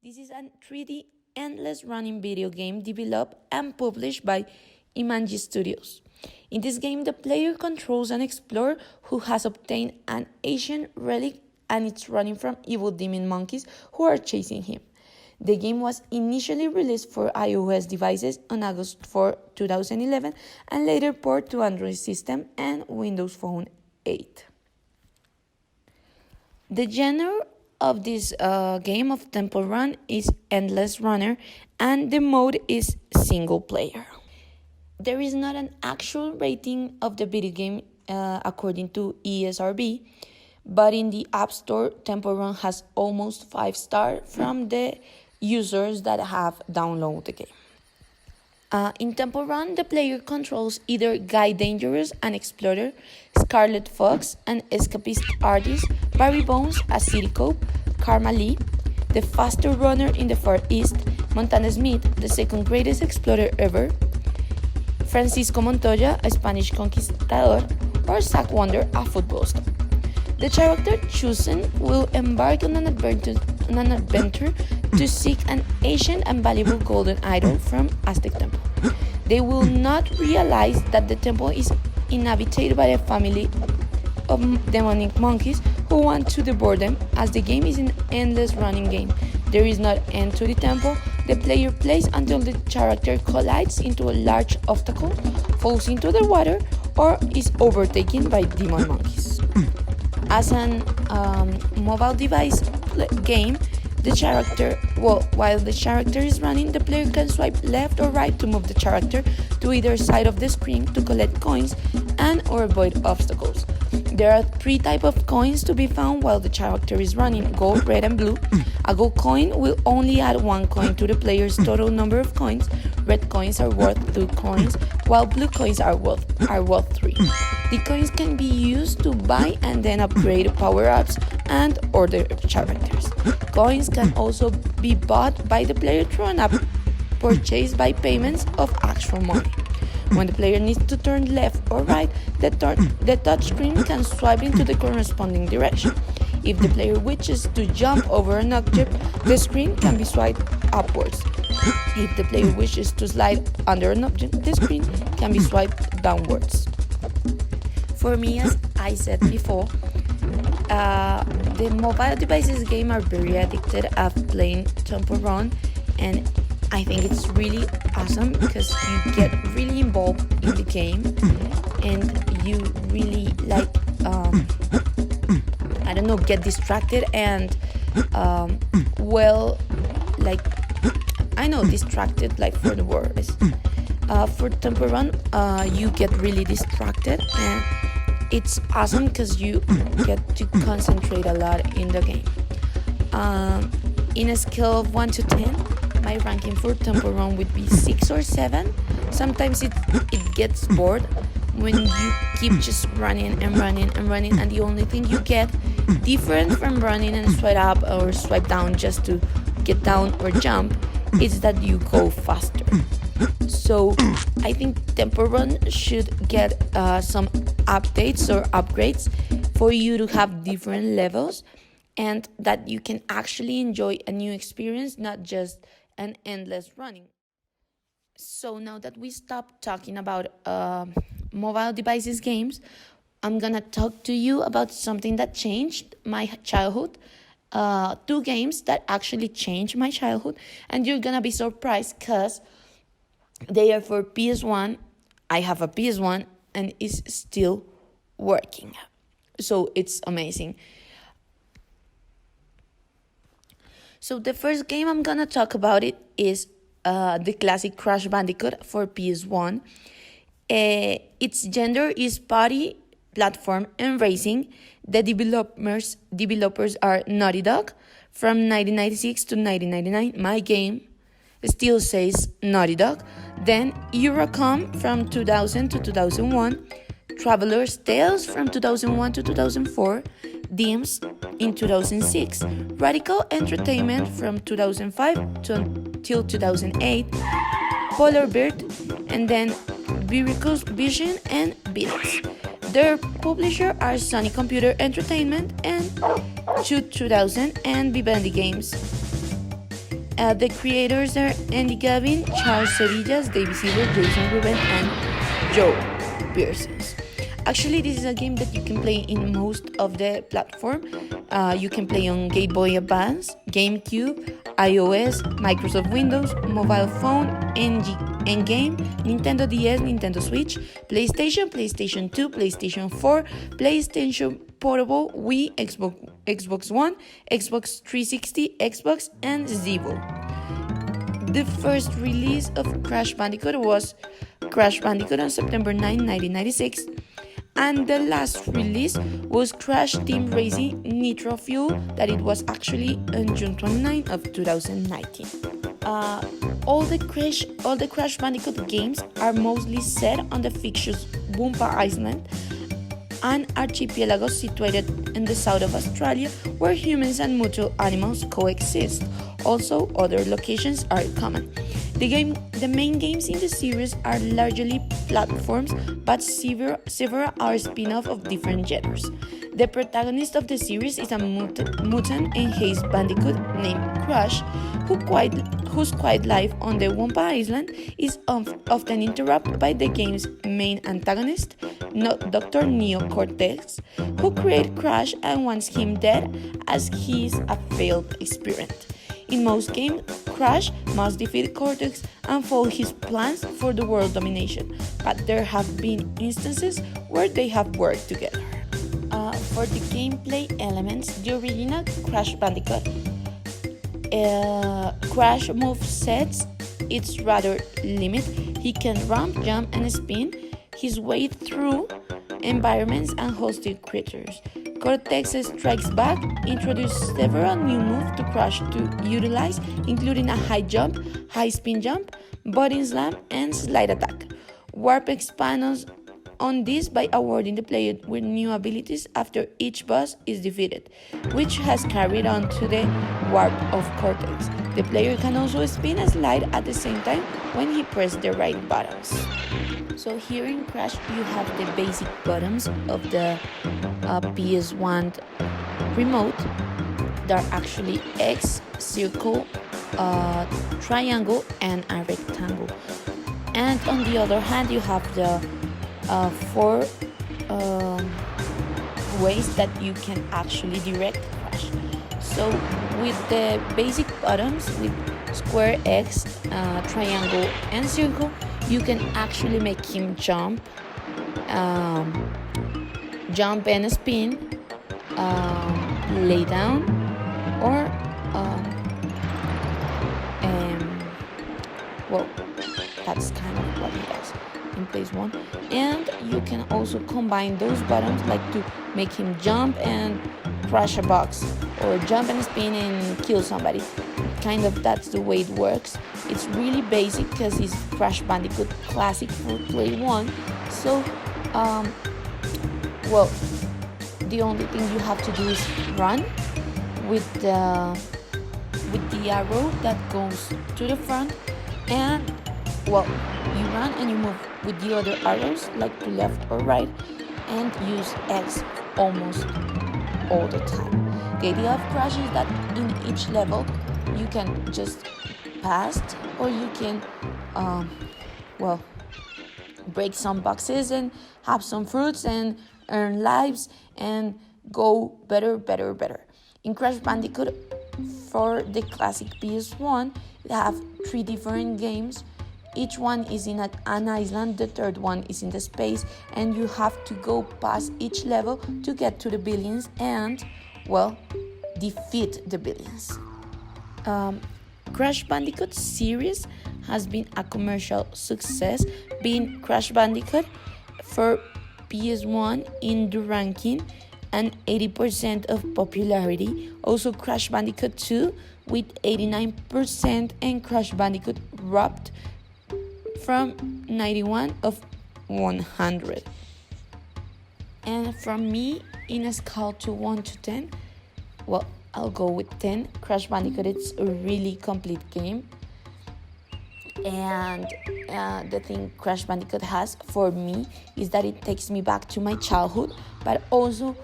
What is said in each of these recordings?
This is a 3D endless running video game developed and published by Imanji Studios. In this game, the player controls an explorer who has obtained an ancient relic and it's running from evil demon monkeys who are chasing him. The game was initially released for iOS devices on August 4, 2011 and later ported to Android system and Windows Phone 8. The genre of this game of Temple Run is Endless Runner and the mode is single player. There is not an actual rating of the video game according to ESRB, but in the App Store, Temple Run has almost 5 stars from the users that have downloaded the game. In Temple Run, the player controls either Guy Dangerous, an explorer, Scarlet Fox, an escapist artist, Barry Bones, a city cop, Karma Lee, the faster runner in the Far East, Montana Smith, the second greatest explorer ever, Francisco Montoya, a Spanish conquistador, or Zach Wonder, a football star. The character chosen will embark on an adventure to seek an ancient and valuable golden idol from Aztec temple. They will not realize that the temple is inhabited by a family of demonic monkeys who want to devour them, as the game is an endless running game. There is no end to the temple. The player plays until the character collides into a large obstacle, falls into the water, or is overtaken by demon monkeys. As an mobile device game, while the character is running, the player can swipe left or right to move the character to either side of the screen to collect coins and or avoid obstacles. There are 3 types of coins to be found while the character is running: gold, red, and blue. A gold coin will only add 1 coin to the player's total number of coins. Red coins are worth 2 coins, while blue coins are worth 3. The coins can be used to buy and then upgrade power-ups and order characters. Coins can also be bought by the player through an app purchased by payments of actual money. When the player needs to turn left or right, the touchscreen can swipe into the corresponding direction. If the player wishes to jump over an object, the screen can be swiped upwards. If the player wishes to slide under an object, the screen can be swiped downwards. For me, as I said before, the mobile devices game are very addicted of playing Temple Run, and I think it's really awesome because you get really involved in the game and you really get distracted and distracted for the words. For Temple Run, you get really distracted and it's awesome because you get to concentrate a lot in the game. In a scale of 1 to 10, my ranking for Temple Run would be 6 or 7. Sometimes it gets bored when you keep just running and running and running, and the only thing you get different from running and swipe up or swipe down just to get down or jump is that you go faster. So I think Temple Run should get some updates or upgrades for you to have different levels and that you can actually enjoy a new experience, not just an endless running. So now that we stopped talking about mobile devices games, I'm gonna talk to you about something that changed my childhood. 2 games that actually changed my childhood, and you're gonna be surprised because they are for PS1. I have a PS1 and it's still working, so it's amazing. So the first game I'm gonna talk about is the classic Crash Bandicoot for PS1. Its genre is party, platform, and racing. The developers are Naughty Dog from 1996 to 1999. My game still says Naughty Dog. Then Eurocom from 2000 to 2001. Traveler's Tales from 2001 to 2004. Dims in 2006. Radical Entertainment from 2005 till 2008. Polar Bear, and then Vehicles Vision and Beatles. Their publisher are Sony Computer Entertainment and Shoot 2000 and Vivendi Games. The creators are Andy Gavin, Charles Sevillas, David Silver, Jason Rubin, and Joe Pearson. Actually, this is a game that you can play in most of the platform. You can play on Game Boy Advance, GameCube, iOS, Microsoft Windows, mobile phone, N-Game, Nintendo DS, Nintendo Switch, PlayStation, PlayStation 2, PlayStation 4, PlayStation Portable, Wii, Xbox One, Xbox 360, Xbox, and Zevo. The first release of Crash Bandicoot was Crash Bandicoot on September 9, 1996. And the last release was Crash Team Racing Nitro Fuel, that it was actually on June 29 of 2019. All the Crash Bandicoot games are mostly set on the fictitious Wumpa Island, an archipelago situated in the south of Australia where humans and mutual animals coexist. Also, other locations are common. The main games in the series are largely platforms, but several are spin-offs of different genres. The protagonist of the series is a mutant enhanced bandicoot named Crash, whose quiet life on the Wumpa Island is often interrupted by the game's main antagonist, Dr. Neo Cortex, who created Crash and wants him dead as he is a failed experiment. In most games, Crash must defeat Cortex and follow his plans for the world domination, but there have been instances where they have worked together. For the gameplay elements, the original Crash Bandicoot Crash move sets it's rather limited. He can ramp, jump, and spin his way through environments and hostile creatures. Cortex Strikes Back introduced several new moves to Crash to utilize, including a high jump, high spin jump, body slam, and slide attack. Warp expands on this by awarding the player with new abilities after each boss is defeated, which has carried on to the Warp of Cortex. The player can also spin and slide at the same time when he presses the right buttons. So here in Crash you have the basic buttons of the PS1 remote. They're actually X, circle, triangle, and a rectangle. And on the other hand you have the four ways that you can actually direct Crash. So with the basic buttons, with square, X, triangle, and circle, you can actually make him jump and spin, lay down, or well, that's kind of what he does in place one. And you can also combine those buttons, like to make him jump and crash a box, or jump and spin and kill somebody. Kind of that's the way it works. It's really basic because it's Crash Bandicoot Classic for Play 1. So well, the only thing you have to do is run with the arrow that goes to the front, and well, you run and you move with the other arrows, like to left or right, and use X almost all the time. The idea of Crash is that in each level you can just pass, or you can well, break some boxes and have some fruits and earn lives and go better. In Crash Bandicoot for the classic PS1, they have 3 different games. Each one is in an island, the third one is in the space, and you have to go past each level to get to the billions and, well, defeat the billions. Crash Bandicoot series has been a commercial success, being Crash Bandicoot for PS1 in the ranking and 80% of popularity. Also Crash Bandicoot 2 with 89%, and Crash Bandicoot Wrapped from 91 of 100. And from me, in a scale to 1 to 10, well, I'll go with 10. Crash Bandicoot, it's a really complete game. And the thing Crash Bandicoot has for me is that it takes me back to my childhood, but also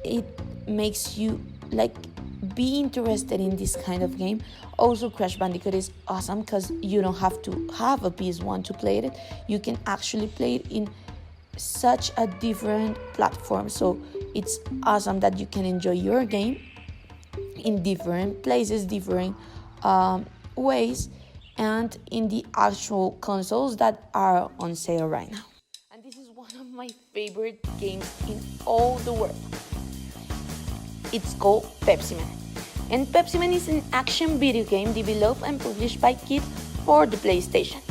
it makes you like be interested in this kind of game. Also, Crash Bandicoot is awesome because you don't have to have a PS1 to play it. You can actually play it in such a different platform. So it's awesome that you can enjoy your game in different places, different ways, and in the actual consoles that are on sale right now. And this is one of my favorite games in all the world. It's called Pepsi Man. And Pepsi Man is an action video game developed and published by Kid for the PlayStation.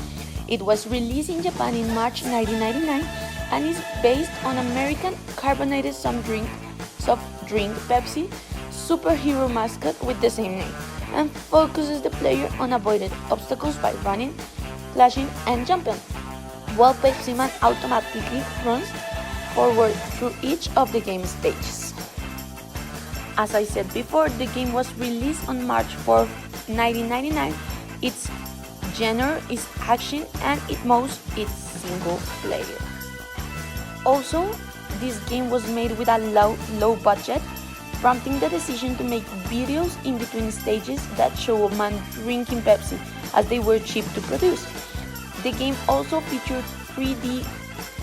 It was released in Japan in March 1999 and is based on American carbonated soft drink Pepsi superhero mascot with the same name, and focuses the player on avoiding obstacles by running, flashing, and jumping, while Pepsi Man automatically runs forward through each of the game stages. As I said before, the game was released on March 4, 1999. Its genre is action and it most is single player. Also, this game was made with a low budget, prompting the decision to make videos in between stages that show a man drinking Pepsi, as they were cheap to produce. The game also featured 3D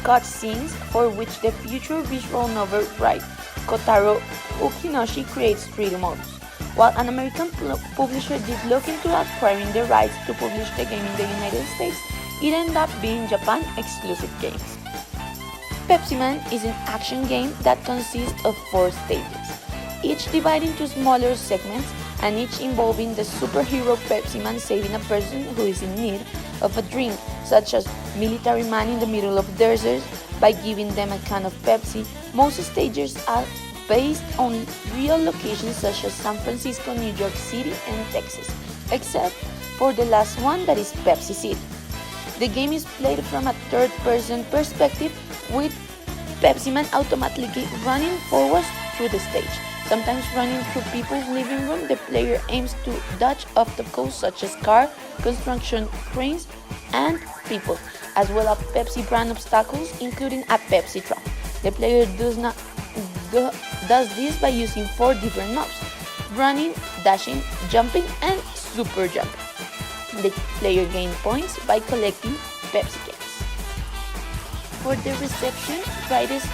cutscenes for which the future visual novel writer Kotaro Ukinoshi creates 3D models. While an American publisher did look into acquiring the rights to publish the game in the United States, it ended up being Japan exclusive games. Pepsi Man is an action game that consists of 4 stages, each divided into smaller segments and each involving the superhero Pepsi Man saving a person who is in need of a drink, such as military man in the middle of the desert, by giving them a can of Pepsi. Most stages are based on real locations such as San Francisco, New York City, and Texas, except for the last one that is Pepsi City. The game is played from a third-person perspective, with Pepsi Man automatically running forwards through the stage. Sometimes running through people's living room, the player aims to dodge obstacles such as cars, construction cranes, and people, as well as Pepsi brand obstacles, including a Pepsi truck. The player does this by using 4 different moves: running, dashing, jumping, and super jumping. The player gains points by collecting Pepsi cans. For the reception, writers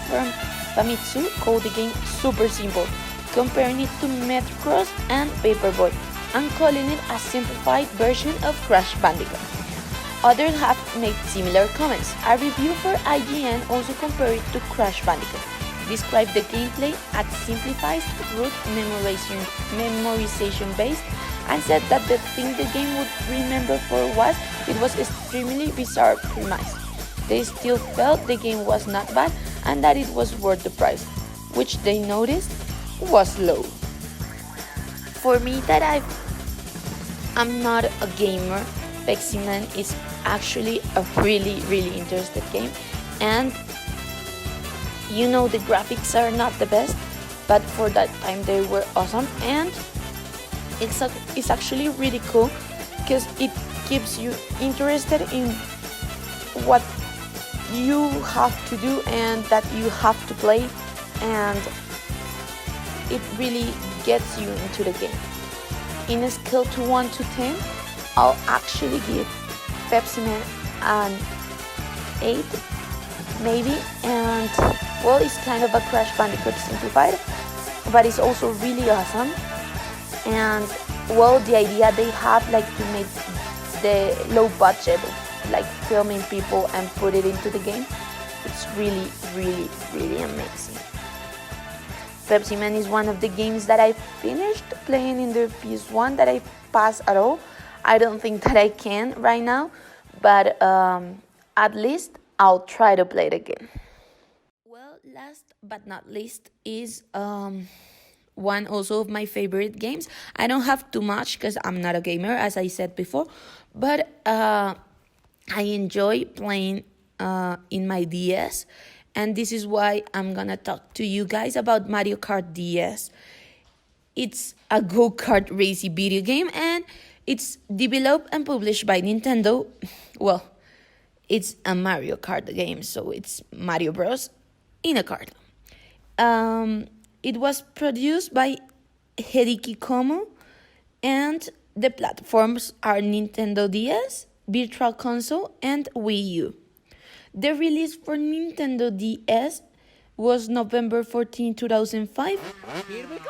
from Famitsu call the game super simple, comparing it to Metrocross and Paperboy, and calling it a simplified version of Crash Bandicoot. Others have made similar comments. A review for IGN also compared it to Crash Bandicoot, described the gameplay as simplified, root memorization based, and said that the thing the game would remember for was it was extremely bizarre premise. They still felt the game was not bad and that it was worth the price, which they noticed was low. For me, that I'm not a gamer, Pepsi Man is actually a really interesting game, and the graphics are not the best, but for that time they were awesome, and it's actually really cool because it keeps you interested in what you have to do and that you have to play, and it really gets you into the game. In a scale to 1 to 10, I'll actually give Pepsi Man an 8 maybe, and well, it's kind of a Crash Bandicoot simplified, but it's also really awesome. And well, the idea they have, like, to make the low budget, like filming people and put it into the game, it's really amazing. Pepsi Man is one of the games that I finished playing in the PS1 that I passed at all. I don't think that I can right now, but at least I'll try to play it again. Well, last but not least is one also of my favorite games. I don't have too much because I'm not a gamer, as I said before, but I enjoy playing in my DS, and this is why I'm gonna talk to you guys about Mario Kart DS. It's a go-kart racing video game, and it's developed and published by Nintendo. Well, it's a Mario Kart game, so it's Mario Bros. In a kart. It was produced by Hideki Komo, and the platforms are Nintendo DS, Virtual Console, and Wii U. The release for Nintendo DS was November 14, 2005,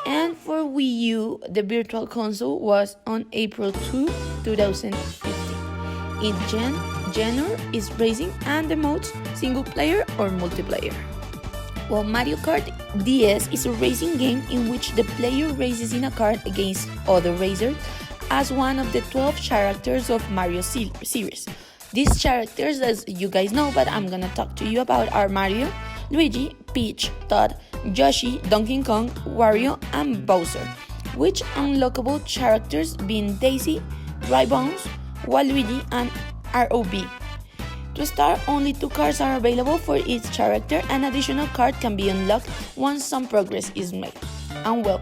and for Wii U, the Virtual Console was on April 2, 2015. Its genre is racing and the modes single player or multiplayer. Well, Mario Kart DS is a racing game in which the player races in a kart against other racers as one of the 12 characters of Mario series. These characters, as you guys know, but I'm gonna talk to you about, are Mario, Luigi, Peach, Todd, Yoshi, Donkey Kong, Wario, and Bowser, which unlockable characters being Daisy, Dry Bones, Waluigi, and ROB. To start, only 2 cards are available for each character. An additional card can be unlocked once some progress is made. And well,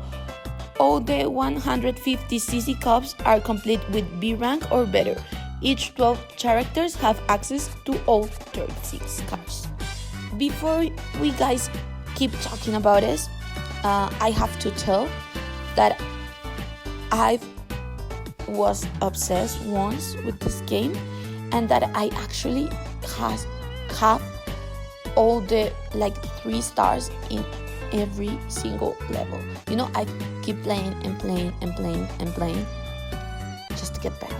all the 150cc cups are complete with B rank or better. Each 12 characters have access to all 36 cards. Before we guys keep talking about this, I have to tell that I was obsessed once with this game, and that I actually have all the 3 stars in every single level. You know, I keep playing and playing and playing and playing just to get better.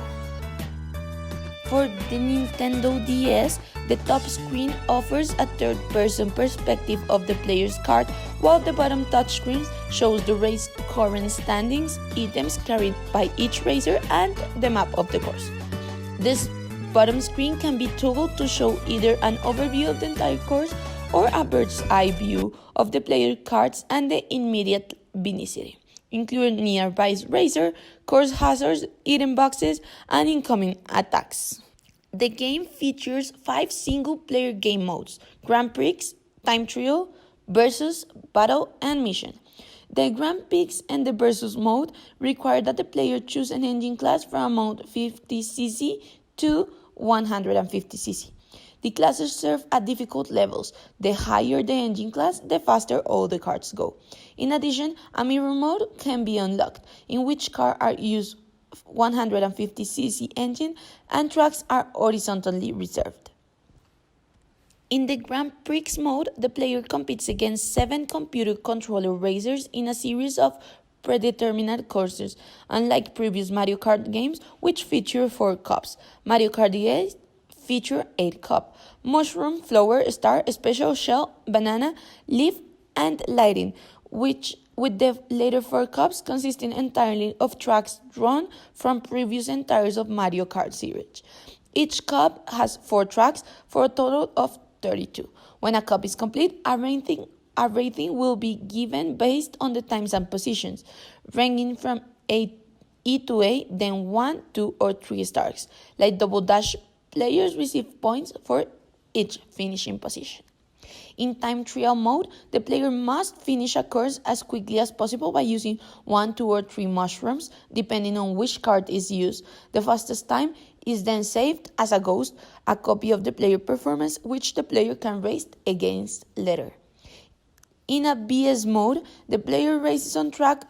For the Nintendo DS, the top screen offers a third-person perspective of the player's card, while the bottom touchscreen shows the race current standings, items carried by each racer, and the map of the course. This bottom screen can be toggled to show either an overview of the entire course or a bird's eye view of the player cards and the immediate vicinity, including nearby racer, course hazards, item boxes, and incoming attacks. The game features 5 single-player game modes: Grand Prix, Time Trial, Versus, Battle, and Mission. The Grand Prix and the Versus mode require that the player choose an engine class from among 50cc to 150cc. The classes serve at difficult levels. The higher the engine class, the faster all the cars go. In addition, a mirror mode can be unlocked, in which cars are used 150cc engine and tracks are horizontally reserved. In the Grand Prix mode, the player competes against 7 computer controller racers in a series of predetermined courses, unlike previous Mario Kart games, which feature 4 cups. Mario Kart DS feature 8 cups: Mushroom, Flower, Star, Special, Shell, Banana, Leaf, and Lighting, which with the later 4 cups consisting entirely of tracks drawn from previous entries of Mario Kart series. Each cup has 4 tracks for a total of 32. When a cup is complete, a rating will be given based on the times and positions, ranging from E to A, then 1, 2, or 3 stars. Like Double Dash, players receive points for each finishing position. In time trial mode, the player must finish a course as quickly as possible by using 1, 2, or 3 mushrooms, depending on which card is used. The fastest time is then saved as a ghost, a copy of the player performance, which the player can race against later. In a BS mode, the player races on track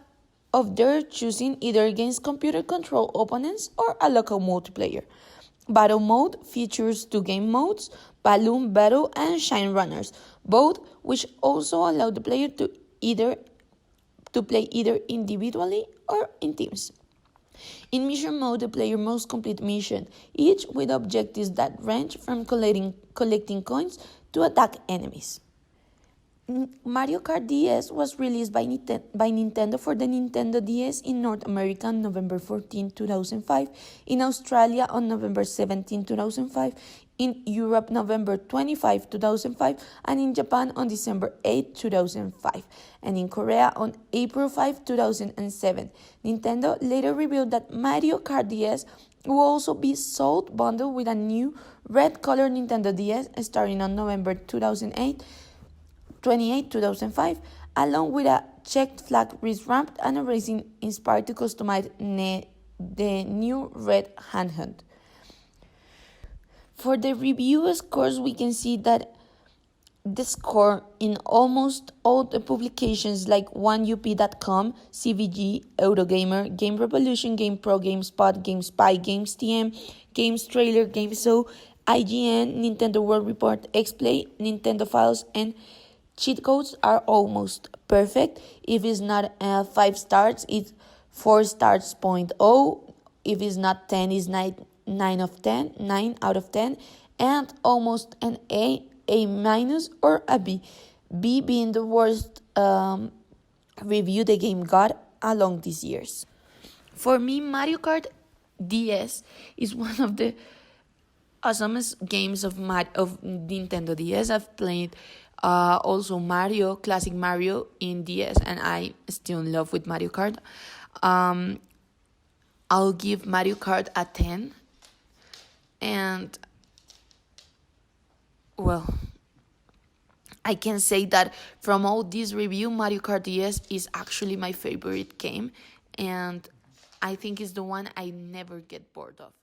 of their choosing, either against computer-controlled opponents or a local multiplayer. Battle mode features 2 game modes: Balloon Battle and Shine Runners, both which also allow the player to play either individually or in teams. In mission mode, the player must complete mission, each with objectives that range from collecting coins to attack enemies. Mario Kart DS was released by Nintendo for the Nintendo DS in North America on November 14, 2005, in Australia on November 17, 2005, in Europe November 25, 2005, and in Japan on December 8, 2005, and in Korea on April 5, 2007. Nintendo later revealed that Mario Kart DS will also be sold bundled with a new red-colored Nintendo DS starting on November 28, 2005, along with a checked flag wrist ramp and a racing inspired to customize the new red handheld. For the review scores, we can see that the score in almost all the publications like 1UP.com, CVG, Eurogamer, Game Revolution, Game Pro, GameSpot, GameSpy, GamesTM, Games Trailer, GameShow, IGN, Nintendo World Report, XPlay, Nintendo Files, and cheat codes are almost perfect. If it's not 5 stars, it's 4 stars point oh. If it's not 10, it's 9 of 10, 9 out of 10, and almost an A minus, or a B. B being the worst review the game got along these years. For me, Mario Kart DS is one of the awesomest games of Nintendo DS. I've played also Classic Mario in DS, and I still in love with Mario Kart. I'll give Mario Kart a 10. And, well, I can say that from all this review, Mario Kart DS is actually my favorite game. And I think it's the one I never get bored of.